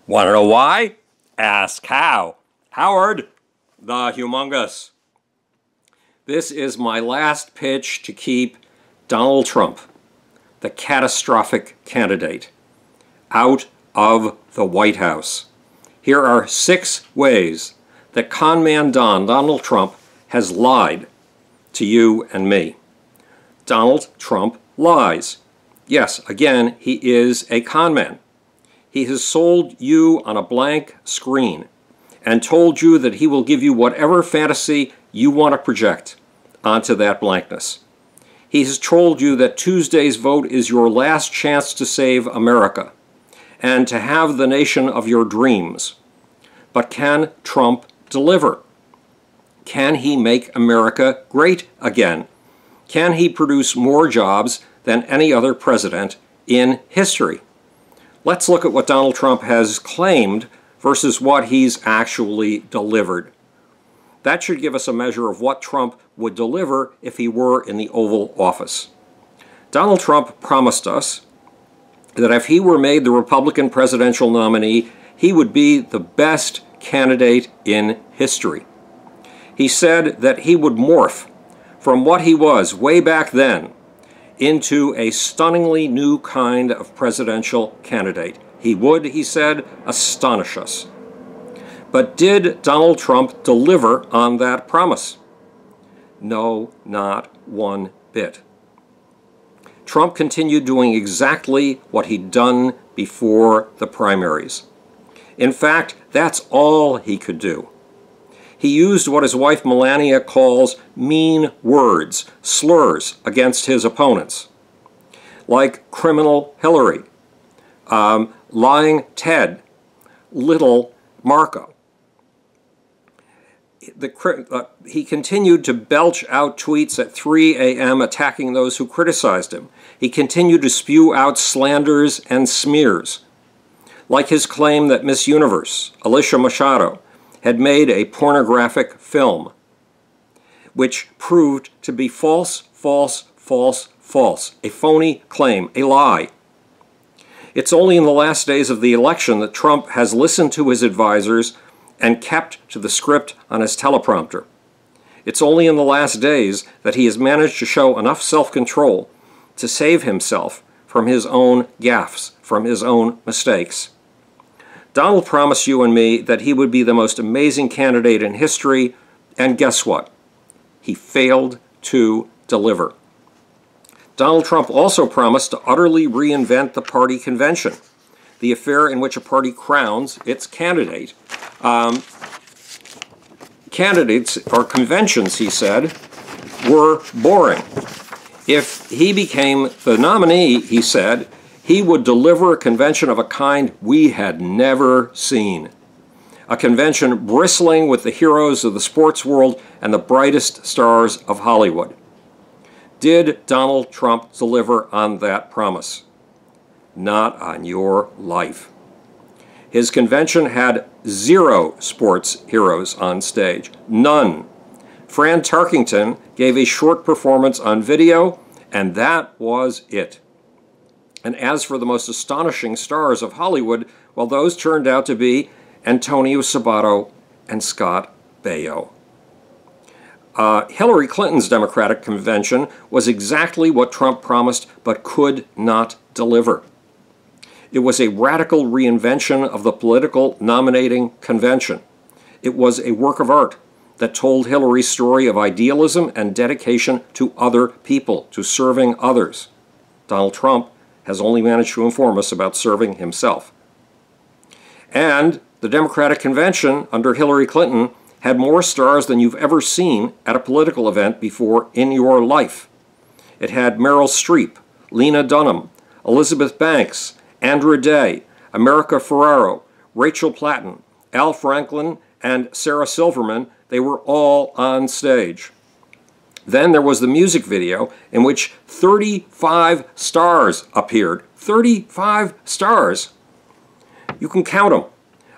Want to know why? Ask how. Howard, the humongous. This is my last pitch to keep Donald Trump, the catastrophic candidate, out of the White House. Here are 6 ways that con man Donald Trump has lied to you and me. Donald Trump lies. Yes, again, he is a con man. He has sold you on a blank screen and told you that he will give you whatever fantasy you want to project onto that blankness. He has told you that Tuesday's vote is your last chance to save America and to have the nation of your dreams. But can Trump deliver? Can he make America great again? Can he produce more jobs than any other president in history? Let's look at what Donald Trump has claimed versus what he's actually delivered. That should give us a measure of what Trump would deliver if he were in the Oval Office. Donald Trump promised us that if he were made the Republican presidential nominee, he would be the best candidate in history. He said that he would morph from what he was way back then into a stunningly new kind of presidential candidate. He would, he said, astonish us. But did Donald Trump deliver on that promise? No, not one bit. Trump continued doing exactly what he'd done before the primaries. In fact, that's all he could do. He used what his wife Melania calls mean words, slurs against his opponents, like criminal Hillary, lying Ted, little Marco. He continued to belch out tweets at 3 a.m. attacking those who criticized him. He continued to spew out slanders and smears, like his claim that Miss Universe, Alicia Machado, had made a pornographic film, which proved to be false, false, false, false, a phony claim, a lie. It's only in the last days of the election that Trump has listened to his advisors and kept to the script on his teleprompter. It's only in the last days that he has managed to show enough self-control to save himself from his own gaffes, from his own mistakes. Donald promised you and me that he would be the most amazing candidate in history, and guess what? He failed to deliver. Donald Trump also promised to utterly reinvent the party convention, the affair in which a party crowns its candidate. Candidates, or conventions, he said, were boring. If he became the nominee, he said, he would deliver a convention of a kind we had never seen. A convention bristling with the heroes of the sports world and the brightest stars of Hollywood. Did Donald Trump deliver on that promise? Not on your life. His convention had 0 sports heroes on stage. None. Fran Tarkington gave a short performance on video, and that was it. And as for the most astonishing stars of Hollywood, well, those turned out to be Antonio Sabato and Scott Baio. Hillary Clinton's Democratic convention was exactly what Trump promised but could not deliver. It was a radical reinvention of the political nominating convention. It was a work of art that told Hillary's story of idealism and dedication to other people, to serving others. Donald Trump has only managed to inform us about serving himself. And the Democratic convention under Hillary Clinton had more stars than you've ever seen at a political event before in your life. It had Meryl Streep, Lena Dunham, Elizabeth Banks, Andra Day, America Ferrero, Rachel Platten, Al Franklin, and Sarah Silverman. They were all on stage. Then there was the music video in which 35 stars appeared. 35 stars. You can count them.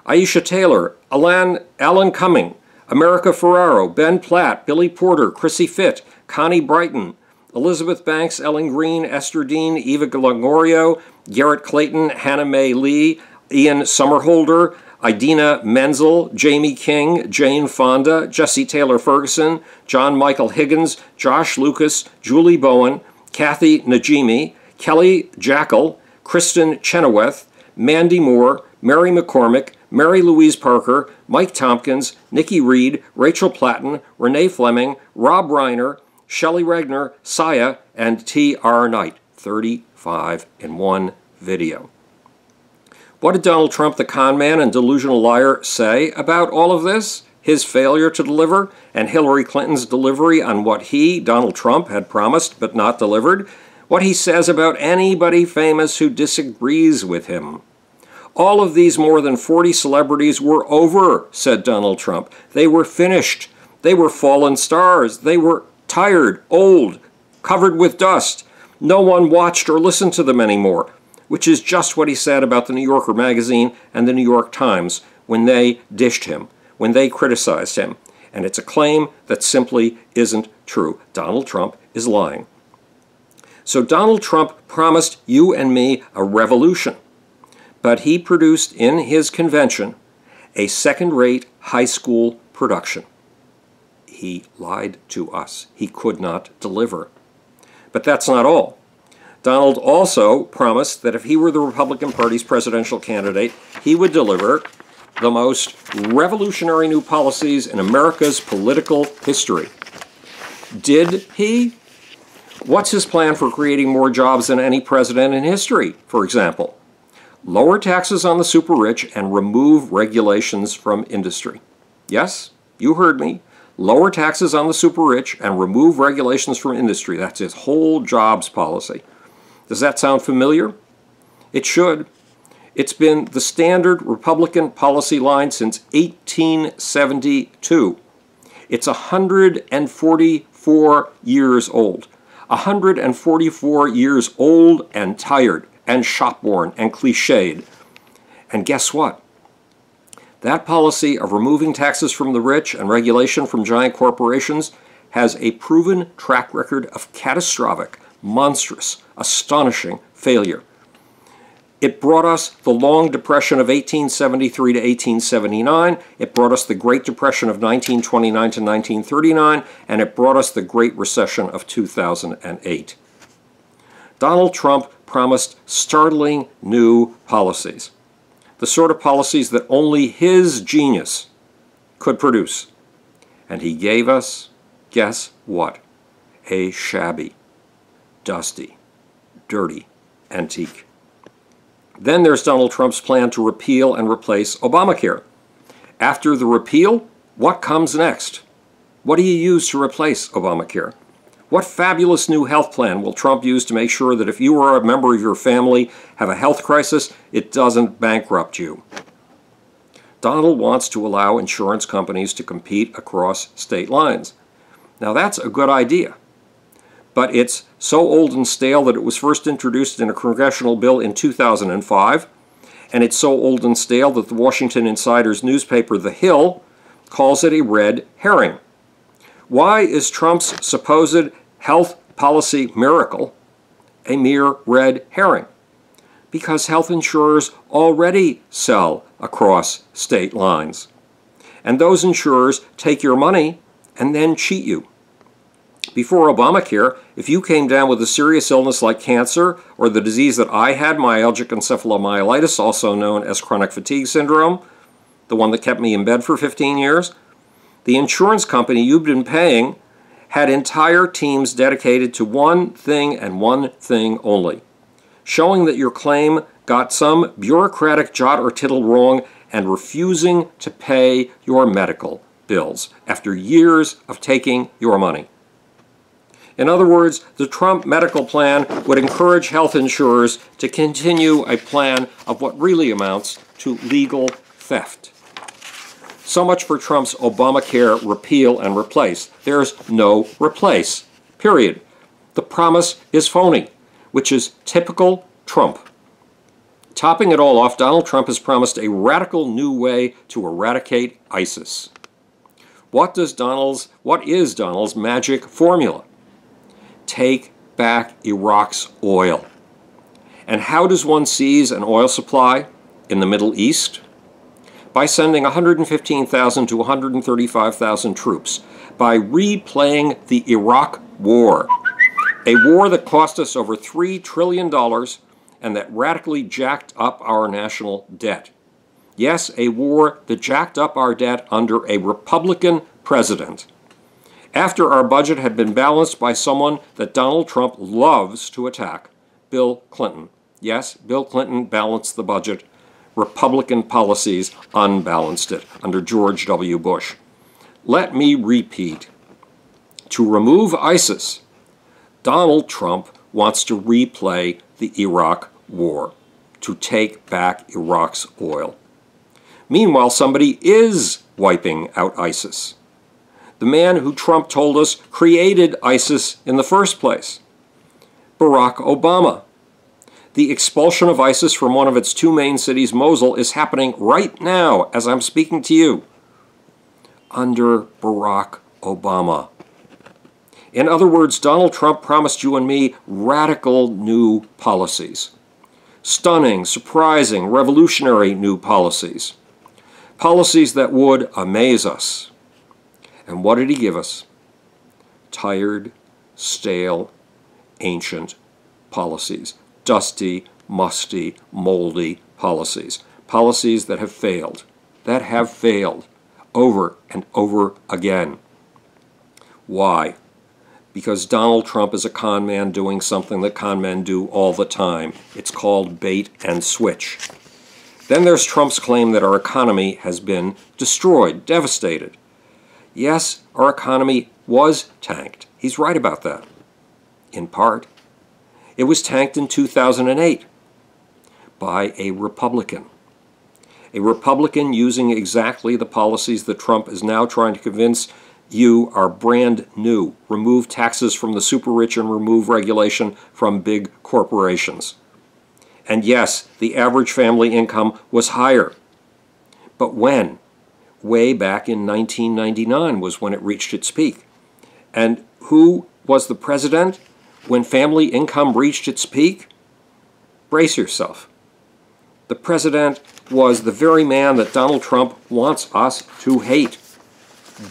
Aisha Taylor, Alan Cumming, America Ferrero, Ben Platt, Billy Porter, Chrissy Fitt, Connie Brighton, Elizabeth Banks, Ellen Green, Esther Dean, Eva Longoria, Garrett Clayton, Hannah Mae Lee, Ian Somerhalder, Idina Menzel, Jamie King, Jane Fonda, Jesse Taylor Ferguson, John Michael Higgins, Josh Lucas, Julie Bowen, Kathy Najimy, Kelly Jackal, Kristen Chenoweth, Mandy Moore, Mary McCormick, Mary Louise Parker, Mike Tompkins, Nikki Reed, Rachel Platten, Renee Fleming, Rob Reiner, Shelley Regner, Saya, and T.R. Knight. 35 in one video. What did Donald Trump, the con man and delusional liar, say about all of this? His failure to deliver, and Hillary Clinton's delivery on what he, Donald Trump, had promised but not delivered? What he says about anybody famous who disagrees with him? All of these more than 40 celebrities were over, said Donald Trump. They were finished. They were fallen stars. They were tired, old, covered with dust. No one watched or listened to them anymore, which is just what he said about the New Yorker magazine and the New York Times when they dished him, when they criticized him. And it's a claim that simply isn't true. Donald Trump is lying. So Donald Trump promised you and me a revolution, but he produced in his convention a second-rate high school production. He lied to us. He could not deliver. But that's not all. Donald also promised that if he were the Republican Party's presidential candidate, he would deliver the most revolutionary new policies in America's political history. Did he? What's his plan for creating more jobs than any president in history, for example? Lower taxes on the super rich and remove regulations from industry. Yes, you heard me. Lower taxes on the super rich and remove regulations from industry. That's his whole jobs policy. Does that sound familiar? It should. It's been the standard Republican policy line since 1872. It's 144 years old. 144 years old and tired and shop-worn and cliched. And guess what? That policy of removing taxes from the rich and regulation from giant corporations has a proven track record of catastrophic, monstrous, astonishing failure. It brought us the long depression of 1873 to 1879, it brought us the Great Depression of 1929 to 1939, and it brought us the Great Recession of 2008. Donald Trump promised startling new policies, the sort of policies that only his genius could produce. And he gave us, guess what? A shabby, dusty, dirty antique. Then there's Donald Trump's plan to repeal and replace Obamacare. After the repeal, what comes next? What do you use to replace Obamacare? What fabulous new health plan will Trump use to make sure that if you or a member of your family have a health crisis, it doesn't bankrupt you? Donald wants to allow insurance companies to compete across state lines. Now that's a good idea, but it's so old and stale that it was first introduced in a congressional bill in 2005, and it's so old and stale that the Washington Insider's newspaper, The Hill, calls it a red herring. Why is Trump's supposed health policy miracle a mere red herring? Because health insurers already sell across state lines. And those insurers take your money and then cheat you. Before Obamacare, if you came down with a serious illness like cancer or the disease that I had, myalgic encephalomyelitis, also known as chronic fatigue syndrome, the one that kept me in bed for 15 years, the insurance company you've been paying had entire teams dedicated to one thing and one thing only, showing that your claim got some bureaucratic jot or tittle wrong and refusing to pay your medical bills after years of taking your money. In other words, the Trump medical plan would encourage health insurers to continue a plan of what really amounts to legal theft. So much for Trump's Obamacare repeal and replace. There's no replace, period. The promise is phony, which is typical Trump. Topping it all off, Donald Trump has promised a radical new way to eradicate ISIS. What is Donald's magic formula? Take back Iraq's oil. And how does one seize an oil supply? in the Middle East? By sending 115,000 to 135,000 troops, by replaying the Iraq War, a war that cost us over $3 trillion and that radically jacked up our national debt. Yes, a war that jacked up our debt under a Republican president, after our budget had been balanced by someone that Donald Trump loves to attack, Bill Clinton. Yes, Bill Clinton balanced the budget. Republican policies unbalanced it under George W. Bush. Let me repeat. To remove ISIS, Donald Trump wants to replay the Iraq War, to take back Iraq's oil. Meanwhile, somebody is wiping out ISIS. The man who Trump told us created ISIS in the first place, Barack Obama. The expulsion of ISIS from one of its two main cities, Mosul, is happening right now as I'm speaking to you, under Barack Obama. In other words, Donald Trump promised you and me radical new policies. Stunning, surprising, revolutionary new policies. Policies that would amaze us. And what did he give us? Tired, stale, ancient policies. Dusty, musty, moldy policies. Policies that have failed. That have failed over and over again. Why? Because Donald Trump is a con man doing something that con men do all the time. It's called bait and switch. Then there's Trump's claim that our economy has been destroyed, devastated. Yes, our economy was tanked. He's right about that, in part. It was tanked in 2008 by a Republican. A Republican using exactly the policies that Trump is now trying to convince you are brand new. Remove taxes from the super rich and remove regulation from big corporations. And yes, the average family income was higher. But when? Way back in 1999 was when it reached its peak. And who was the president when family income reached its peak? Brace yourself. The president was the very man that Donald Trump wants us to hate,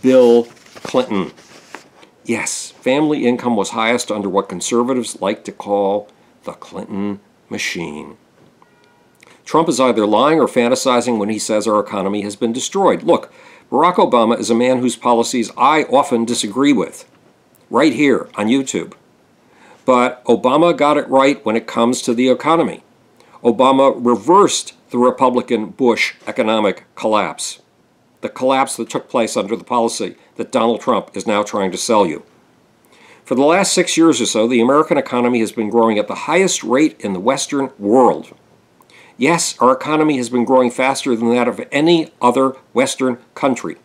Bill Clinton. Yes, family income was highest under what conservatives like to call the Clinton machine. Trump is either lying or fantasizing when he says our economy has been destroyed. Look, Barack Obama is a man whose policies I often disagree with, right here on YouTube. But Obama got it right when it comes to the economy. Obama reversed the Republican Bush economic collapse, the collapse that took place under the policy that Donald Trump is now trying to sell you. For the last 6 years or so, the American economy has been growing at the highest rate in the Western world. Yes, our economy has been growing faster than that of any other Western country.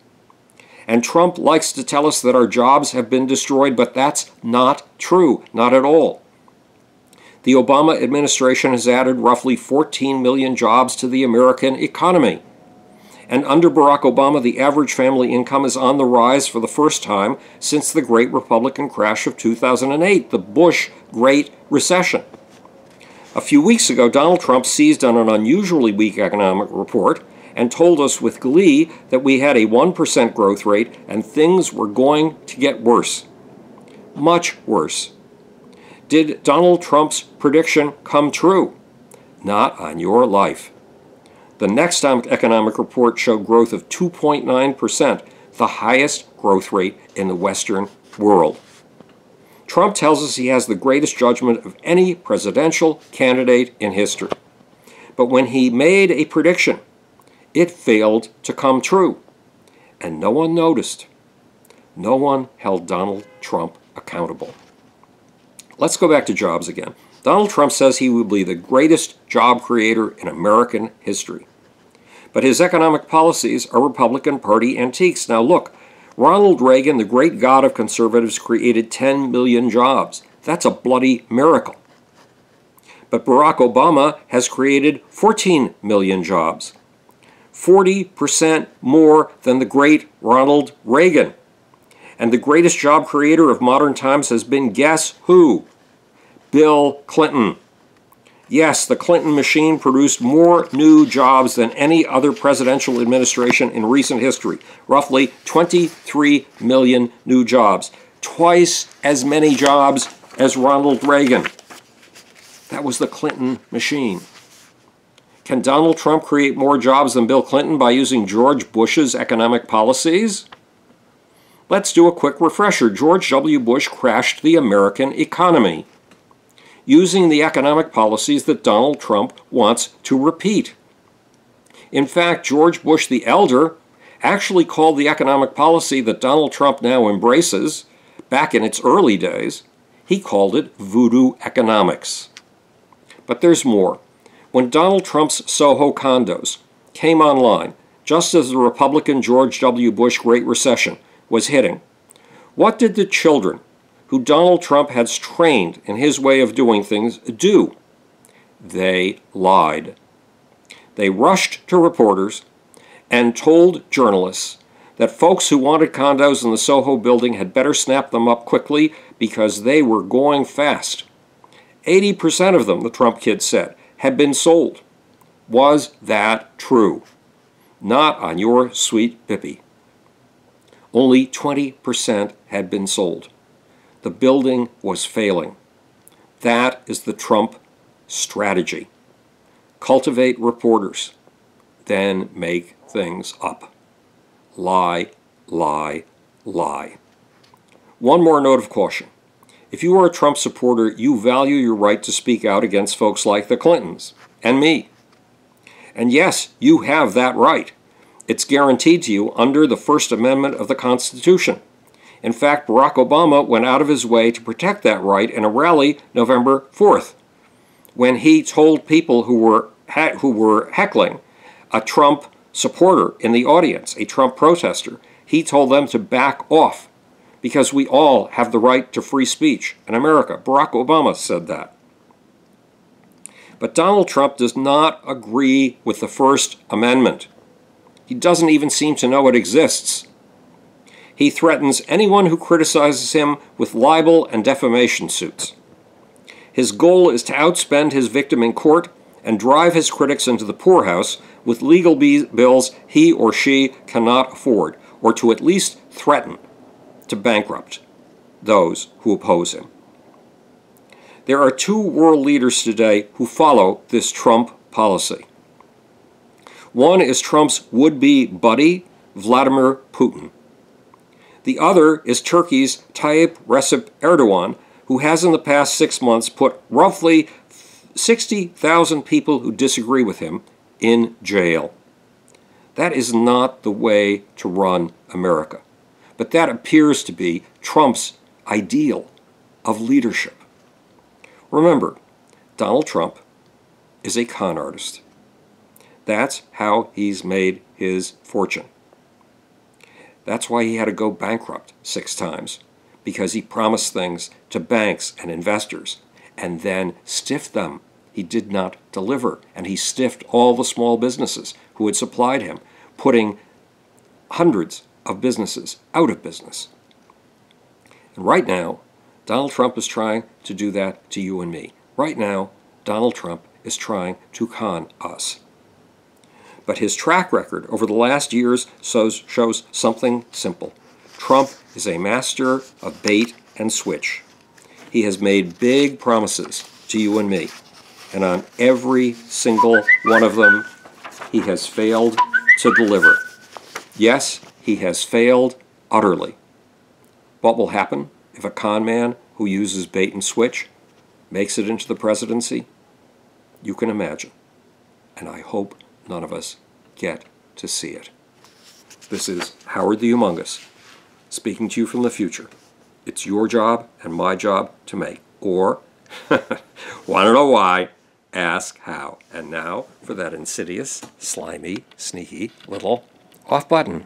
And Trump likes to tell us that our jobs have been destroyed, but that's not true, not at all. The Obama administration has added roughly 14 million jobs to the American economy. And under Barack Obama, the average family income is on the rise for the first time since the Great Republican crash of 2008, the Bush Great Recession. A few weeks ago, Donald Trump seized on an unusually weak economic report and told us with glee that we had a 1% growth rate and things were going to get worse. Much worse. Did Donald Trump's prediction come true? Not on your life. The next economic report showed growth of 2.9%, the highest growth rate in the Western world. Trump tells us he has the greatest judgment of any presidential candidate in history. But when he made a prediction, it failed to come true. And no one noticed. No one held Donald Trump accountable. Let's go back to jobs again. Donald Trump says he will be the greatest job creator in American history. But his economic policies are Republican Party antiques. Now look, Ronald Reagan, the great god of conservatives, created 10 million jobs. That's a bloody miracle. But Barack Obama has created 14 million jobs. 40% more than the great Ronald Reagan. And the greatest job creator of modern times has been, guess who? Bill Clinton. Yes, the Clinton machine produced more new jobs than any other presidential administration in recent history. Roughly 23 million new jobs. Twice as many jobs as Ronald Reagan. That was the Clinton machine. Can Donald Trump create more jobs than Bill Clinton by using George Bush's economic policies? Let's do a quick refresher. George W. Bush crashed the American economy using the economic policies that Donald Trump wants to repeat. In fact, George Bush the elder actually called the economic policy that Donald Trump now embraces, back in its early days, he called it voodoo economics. But there's more. When Donald Trump's Soho condos came online, just as the Republican George W. Bush Great Recession was hitting, what did the children who Donald Trump has trained in his way of doing things do? They lied. They rushed to reporters and told journalists that folks who wanted condos in the Soho building had better snap them up quickly because they were going fast. 80% of them, the Trump kids said, had been sold. Was that true? Not on your sweet Bippy. Only 20% had been sold. The building was failing. That is the Trump strategy. Cultivate reporters, then make things up. Lie, lie, lie. One more note of caution. If you are a Trump supporter, you value your right to speak out against folks like the Clintons and me. And yes, you have that right. It's guaranteed to you under the First Amendment of the Constitution. In fact, Barack Obama went out of his way to protect that right in a rally November 4th, when he told people who were heckling a Trump supporter in the audience, a Trump protester, he told them to back off because we all have the right to free speech in America. Barack Obama said that. But Donald Trump does not agree with the First Amendment. He doesn't even seem to know it exists. He threatens anyone who criticizes him with libel and defamation suits. His goal is to outspend his victim in court and drive his critics into the poorhouse with legal bills he or she cannot afford, or to at least threaten to bankrupt those who oppose him. There are two world leaders today who follow this Trump policy. One is Trump's would-be buddy, Vladimir Putin. The other is Turkey's Tayyip Recep Erdogan, who has in the past 6 months put roughly 60,000 people who disagree with him in jail. That is not the way to run America. But that appears to be Trump's ideal of leadership. Remember, Donald Trump is a con artist. That's how he's made his fortune. That's why he had to go bankrupt 6 times, because he promised things to banks and investors and then stiffed them. He did not deliver, and he stiffed all the small businesses who had supplied him, putting hundreds of businesses out of business. And right now, Donald Trump is trying to do that to you and me. Right now, Donald Trump is trying to con us. But his track record over the last years shows something simple. Trump is a master of bait and switch. He has made big promises to you and me, and on every single one of them, he has failed to deliver. Yes, he has failed utterly. What will happen if a con man who uses bait and switch makes it into the presidency? You can imagine, and I hope none of us get to see it. This is Howard the Humongous, speaking to you from the future. It's your job and my job to make. Or, want to know why? Ask how. And now for that insidious, slimy, sneaky little off button.